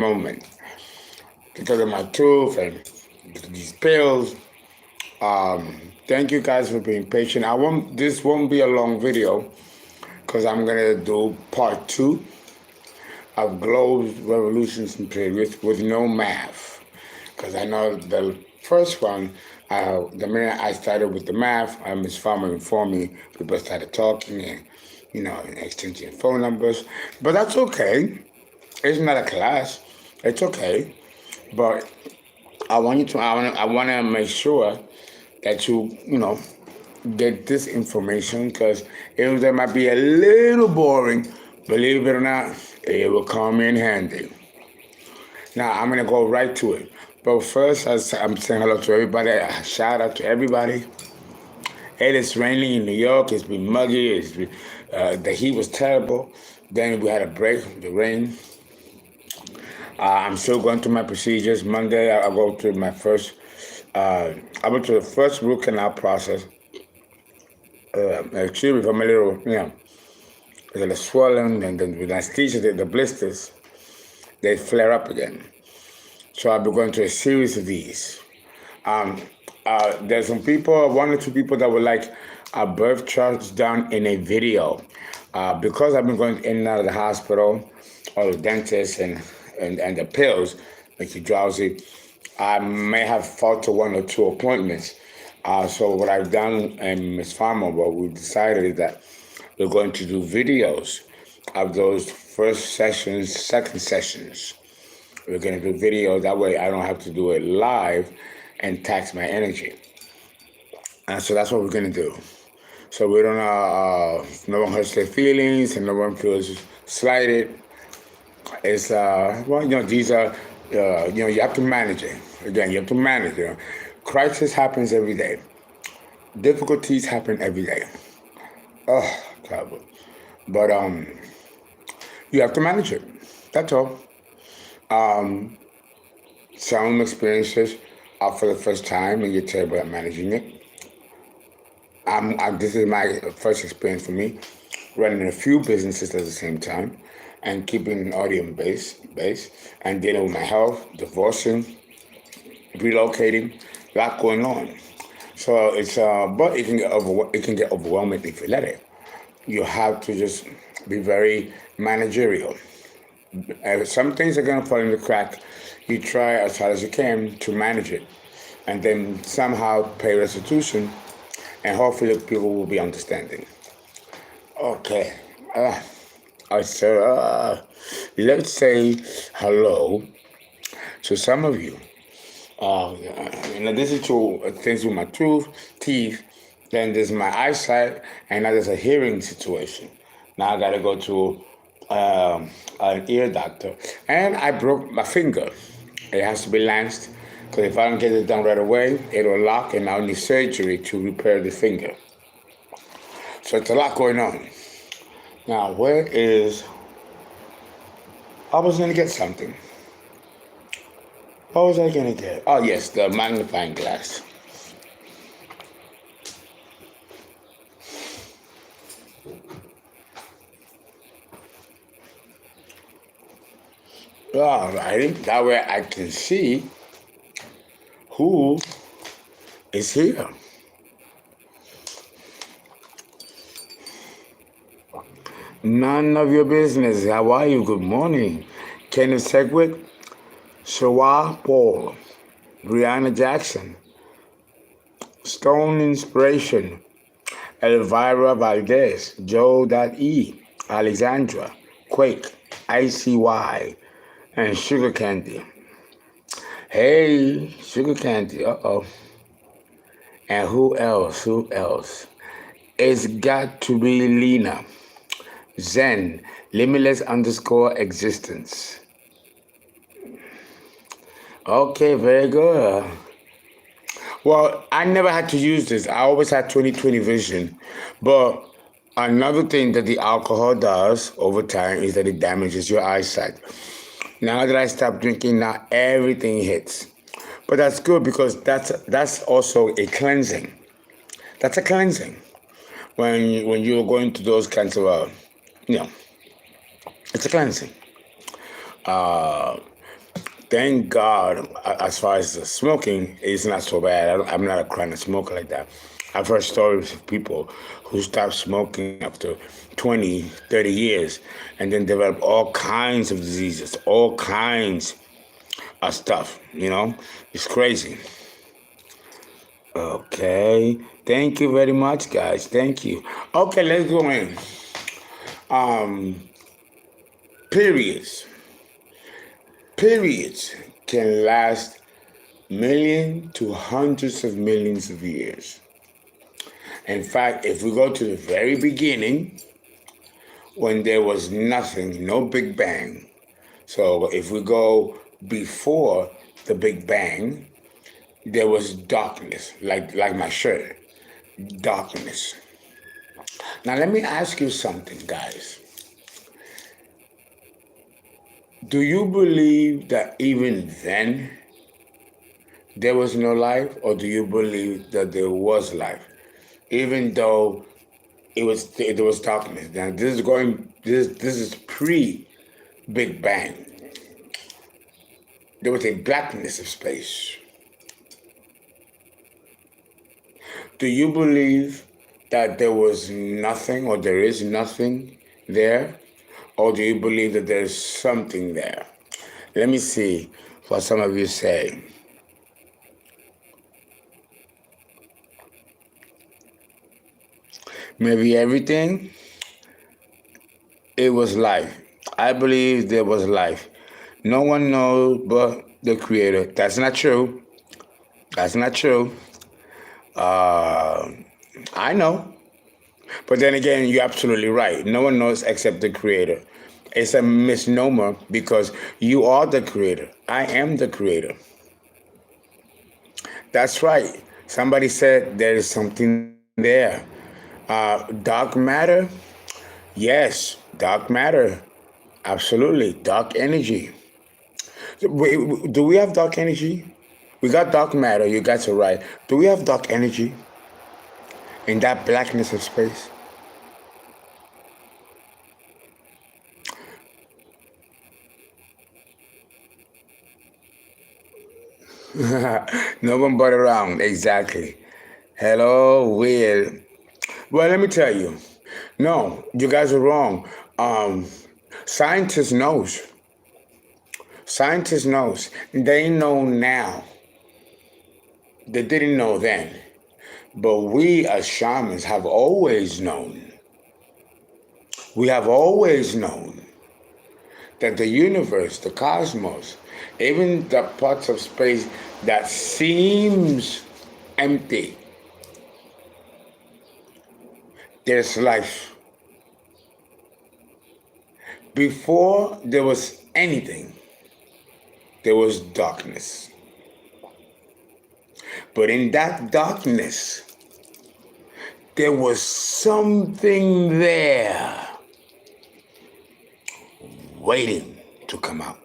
moment because of my tooth and these pills. Thank you guys for being patient. This won't be a long video because I'm gonna do part 2 of globes, revolutions, and periods with no math. Because I know the first one, the minute I started with the math, Ms. Farmer informed me, people started talking and, exchanging phone numbers. But that's okay. It's not a class. It's okay. But I want to make sure that you get this information because there might be a little boring. Believe it or not, it will come in handy. Now, I'm going to go right to it. But first, I'm saying hello to everybody. A shout out to everybody. It is raining in New York. It's been muggy. The heat was terrible. Then we had a break, the rain. I'm still going through my procedures. Monday, I go through my first, I went to the first root canal process. Excuse me from a little, a little swollen, and then with anesthesia, the blisters, they flare up again. So I'll be going through a series of these. There's some people, 1 or 2 people that would like a birth charts done in a video. Because I've been going in and out of the hospital, or the dentist, and the pills make you drowsy, I may have fought to 1 or 2 appointments. So what I've done, and Ms. Farmer, what we decided is that we're going to do videos of those first sessions, second sessions. We're going to do videos. That way I don't have to do it live and tax my energy. And so that's what we're going to do. So we don't, no one hurts their feelings and no one feels slighted. It's, these are, you have to manage it. Again, you have to manage it. Crisis happens every day. Difficulties happen every day. Oh, terrible. But you have to manage it. That's all. Some experiences are for the first time and you're terrible at managing it. This is my first experience for me, running a few businesses at the same time and keeping an audience base and dealing with my health, divorcing, relocating, a lot going on. So it's but it can get overwhelming if you let it. You have to just be very managerial. Some things are going to fall in the crack. You try as hard as you can to manage it, and then somehow pay restitution, and hopefully people will be understanding. Okay. So let's say hello to some of you. In addition to things with my teeth, then there's my eyesight, and now there's a hearing situation. Now I got to go to an ear doctor, and I broke my finger. It has to be lanced, because if I don't get it done right away, it'll lock, and I'll need surgery to repair the finger. So it's a lot going on. Now, I was going to get something. What was I going to get? Oh, yes, the magnifying glass. All right, that way I can see who is here. None of your business. How are you? Good morning. Kenneth Segwick, Shawa Paul, Brianna Jackson, Stone Inspiration, Elvira Valdez, Joe.E, Alexandra, Quake, ICY, and Sugar Candy. Hey, Sugar Candy, uh-oh. And who else? It's got to be Lena. Zen, limitless_existence. Okay, very good. Well, I never had to use this. I always had 20/20 vision. But another thing that the alcohol does over time is that it damages your eyesight. Now that I stopped drinking, now everything hits. But that's good because that's also a cleansing. That's a cleansing. When you're going to those kinds of, it's a cleansing. Thank God, as far as the smoking, it's not so bad. I'm not a chronic smoker like that. I've heard stories of people who stopped smoking after 20, 30 years and then develop all kinds of diseases, all kinds of stuff, It's crazy. Okay. Thank you very much, guys. Thank you. Okay, let's go in. Periods. Periods can last millions to hundreds of millions of years. In fact, if we go to the very beginning, when there was nothing, no Big Bang. So if we go before the Big Bang, there was darkness, like my shirt, darkness. Now let me ask you something, guys. Do you believe that even then there was no life, or do you believe that there was life, even though there was darkness? Now this is pre Big Bang. There was a blackness of space. Do you believe that there was nothing, or there is nothing there? Or do you believe that there's something there? Let me see what some of you say. Maybe everything? It was life. I believe there was life. No one knows but the Creator. That's not true. That's not true. I know. But then again, you're absolutely right. No one knows except the Creator. It's a misnomer because you are the Creator. I am the Creator. That's right. Somebody said there is something there. Dark matter? Yes, dark matter. Absolutely. Dark energy. Wait, do we have dark energy? We got dark matter. You guys are right. Do we have dark energy in that blackness of space? No one but around. Exactly. Hello, Will. Well, let me tell you. No, you guys are wrong. Scientists knows. Scientists knows. They know now. They didn't know then. But we as shamans have always known. We have always known that the universe, the cosmos, even the parts of space that seems empty, there's life. Before there was anything, there was darkness. But in that darkness, there was something there waiting to come out.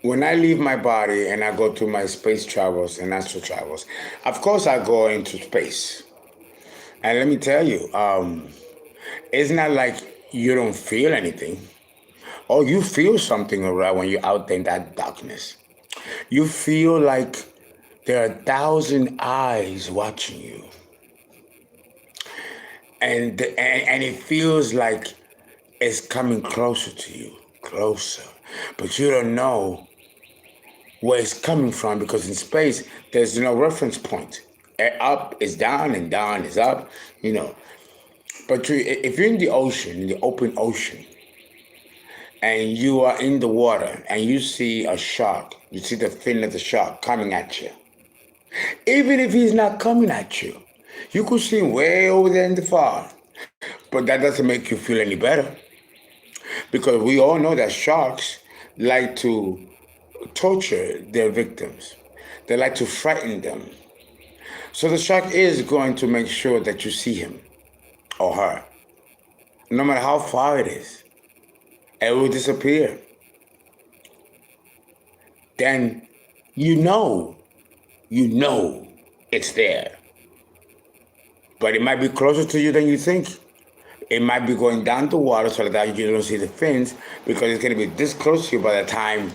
When I leave my body and I go to my space travels and astral travels, of course I go into space. And let me tell you, it's not like you don't feel anything. Oh, you feel something around when you're out there in that darkness. You feel like there are 1,000 eyes watching you. And it feels like it's coming closer to you, closer. But you don't know where it's coming from because in space, there's no reference point. Up is down and down is up, But if you're in the ocean, in the open ocean, and you are in the water and you see a shark, you see the fin of the shark coming at you. Even if he's not coming at you, you could see him way over there in the far. But that doesn't make you feel any better. Because we all know that sharks like to torture their victims. They like to frighten them. So the shark is going to make sure that you see him or her. No matter how far it is, it will disappear. Then you know it's there. But it might be closer to you than you think. It might be going down the water so that you don't see the fins because it's going to be this close to you by the time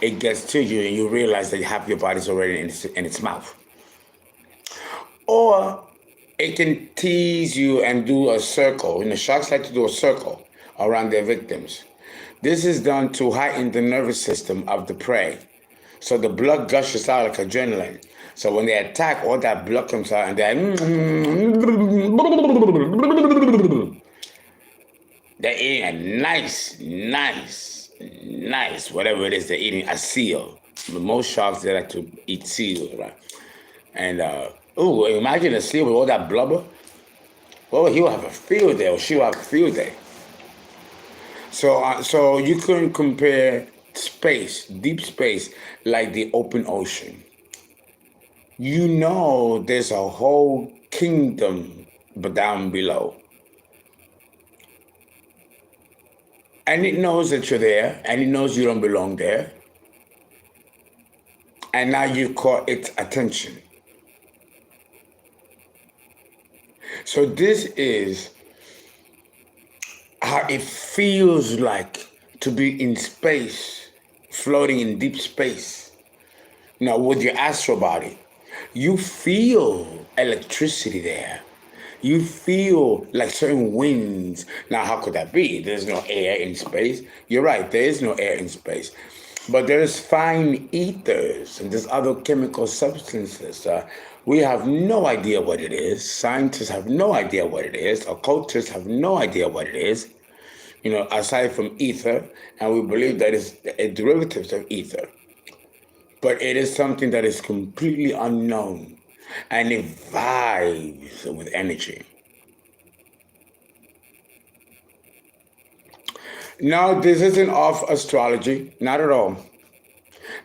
it gets to you and you realize that half your body's already in its mouth. Or it can tease you and do a circle. Sharks like to do a circle around their victims. This is done to heighten the nervous system of the prey. So the blood gushes out like adrenaline. So when they attack, all that blood comes out and they're eating a nice, whatever it is they're eating, a seal. Most sharks, they like to eat seals, right? And, imagine a seal with all that blubber. Well, he'll have a field day, or she'll have a field day. So you couldn't compare space, deep space, like the open ocean. There's a whole kingdom down below. And it knows that you're there, and it knows you don't belong there. And now you caught its attention. So this is how it feels like to be in space, floating in deep space. Now, with your astral body, you feel electricity there. You feel like certain winds. Now, how could that be? There's no air in space. You're right, there is no air in space. But there's fine ethers and there's other chemical substances. We have no idea what it is. Scientists have no idea what it is. Occultists have no idea what it is, aside from ether. And we believe that it's a derivative of ether. But it is something that is completely unknown. And it vibes with energy. Now, this isn't off astrology, not at all.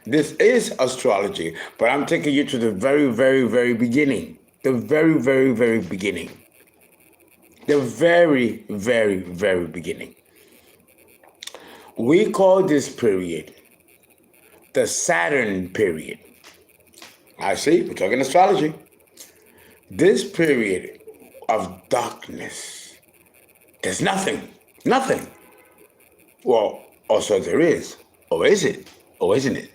This is astrology, but I'm taking you to the very, very, very beginning. The very, very, very beginning. The very, very, very beginning. We call this period the Saturn period. I see, we're talking astrology. This period of darkness, there's nothing. Well, also there is. Or is it? Or isn't it?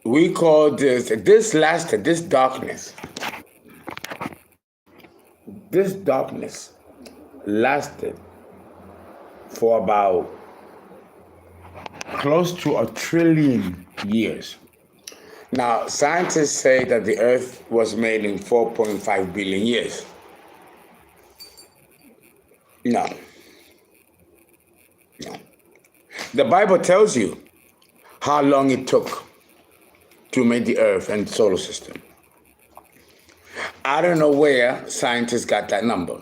We call this darkness lasted for about close to 1 trillion years. Now, scientists say that the Earth was made in 4.5 billion years. No. The Bible tells you how long it took to make the Earth and the solar system. I don't know where scientists got that number.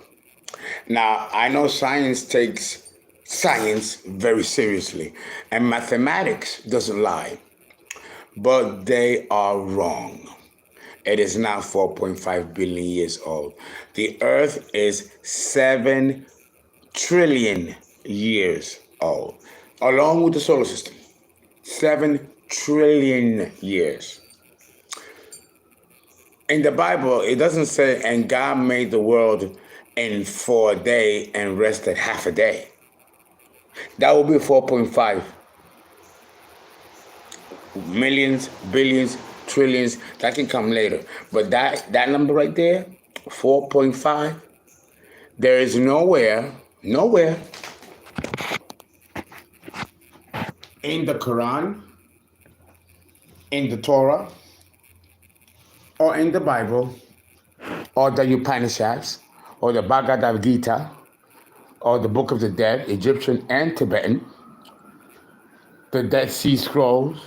Now, I know science takes science very seriously, and mathematics doesn't lie, but they are wrong. It is now 4.5 billion years old. The Earth is 7 trillion years old, along with the solar system. 7 trillion years. In the Bible, it doesn't say, and God made the world in 4 days and rested half a day. That would be 4.5 millions, billions, trillions. That can come later. But that number right there, 4.5, there is nowhere in the Quran, in the Torah, or in the Bible, or the Upanishads, or the Bhagavad Gita, or the Book of the Dead, Egyptian and Tibetan, the Dead Sea Scrolls.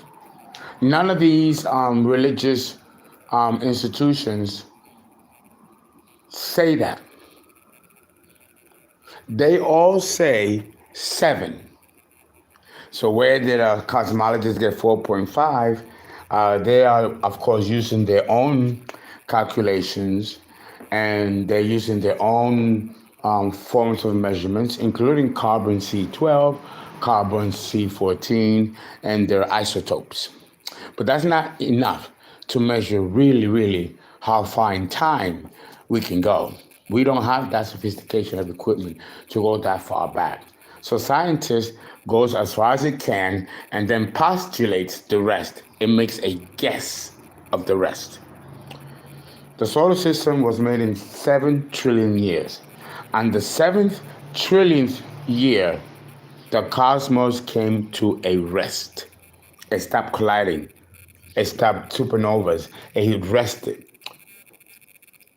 None of these religious institutions say that. They all say 7. So where did cosmologists get 4.5? They are, of course, using their own calculations, and they're using their own forms of measurements, including carbon C12, carbon C14, and their isotopes. But that's not enough to measure really how far in time we can go. We don't have that sophistication of equipment to go that far back. So scientists goes as far as it can and then postulates the rest. It makes a guess of the rest. The solar system was made in 7 trillion years. On the 7th trillionth year, the cosmos came to a rest. It stopped colliding. It stopped supernovas. It rested.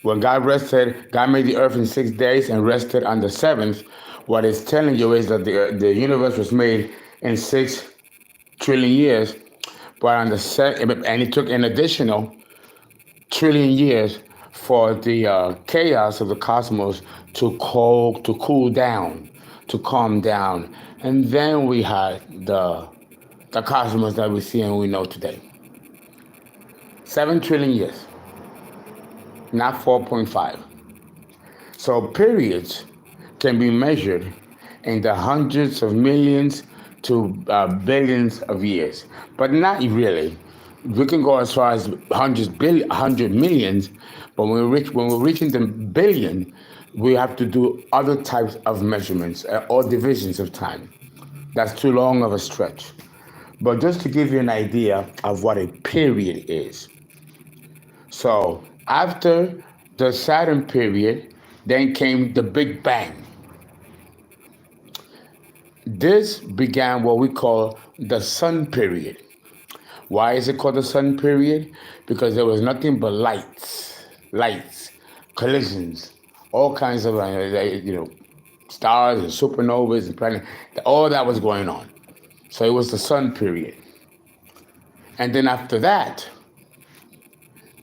When God rested, God made the earth in 6 days and rested on the 7th. What it's telling you is that the universe was made in 6 trillion years, but on the and it took an additional trillion years for the chaos of the cosmos to cool down, to calm down, and then we had the cosmos that we see and we know today. 7 trillion years, not 4.5. So periods can be measured in the hundreds of millions to billions of years, but not really. We can go as far as 100 millions, but when we're reaching the billion, we have to do other types of measurements or divisions of time. That's too long of a stretch. But just to give you an idea of what a period is. So after the Saturn period, then came the Big Bang. This began what we call the Sun period. Why is it called the Sun period? Because there was nothing but lights, collisions, all kinds of stars and supernovas and planets. All that was going on. So it was the Sun period. And then after that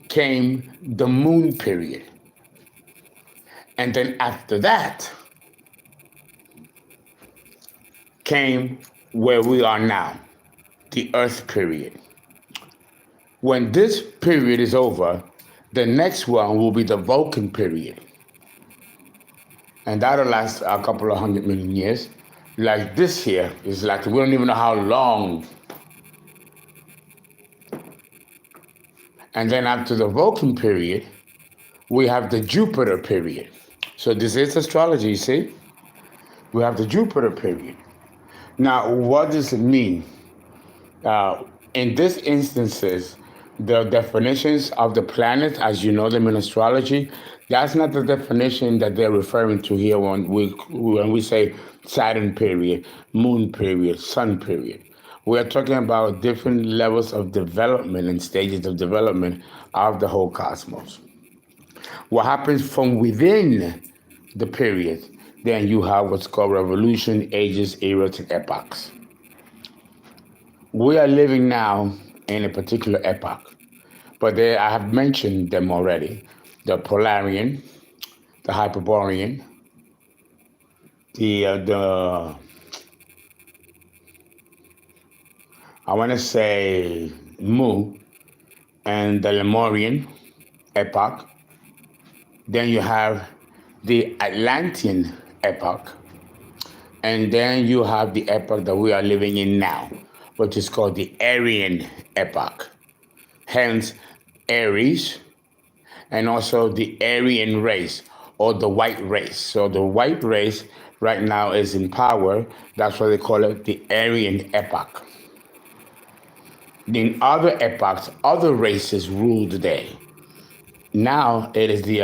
came the Moon period. And then after that came where we are now, the Earth period. When this period is over, the next one will be the Vulcan period. And that'll last a couple of 100 million years. Like this here is like, we don't even know how long. And then after the Vulcan period, we have the Jupiter period. So this is astrology, you see? We have the Jupiter period. Now, what does it mean? In this instances, the definitions of the planets, as you know them in astrology, that's not the definition that they're referring to here when we say Saturn period, Moon period, Sun period. We're talking about different levels of development and stages of development of the whole cosmos. What happens from within the period, then you have what's called revolution, ages, eras, and epochs. We are living now in a particular epoch, but I have mentioned them already. The Polarian, the Hyperborean, the I want to say Mu, and the Lemurian epoch. Then you have the Atlantean epoch, and then you have the epoch that we are living in now, which is called the Aryan epoch. Hence, Aries, and also the Aryan race, or the white race. So the white race right now is in power. That's why they call it the Aryan epoch. In other epochs, other races ruled the day. Now it is the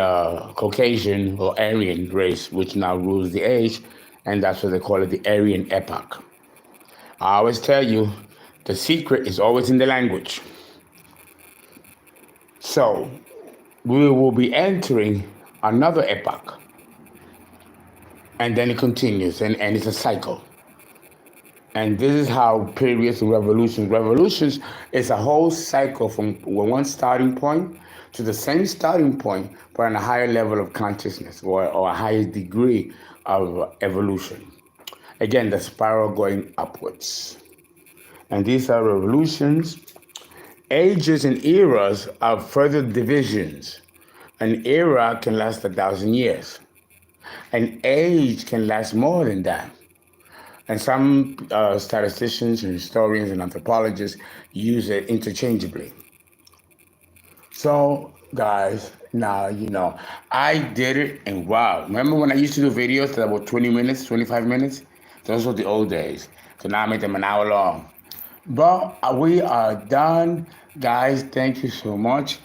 Caucasian or Aryan race which now rules the age, and that's why they call it the Aryan epoch. I always tell you, the secret is always in the language. So we will be entering another epoch, and then it continues, and it's a cycle. And this is how periods and revolutions is a whole cycle from one starting point to the same starting point, but on a higher level of consciousness or a higher degree of evolution. Again, the spiral going upwards. And these are revolutions. Ages and eras are further divisions. An era can last 1,000 years. An age can last more than that. And some statisticians and historians and anthropologists use it interchangeably. So, guys, now, I did it, and wow. Remember when I used to do videos that were 20 minutes, 25 minutes? Those were the old days. So now I make them an hour long. But we are done, guys. Thank you so much.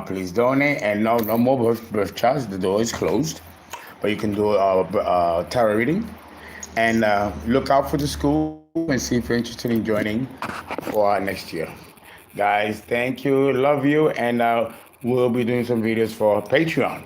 Please donate, and no more birth charts. The door is closed, but you can do tarot reading, and look out for the school and see if you're interested in joining for next year. Guys, thank you, love you, and we'll be doing some videos for Patreon.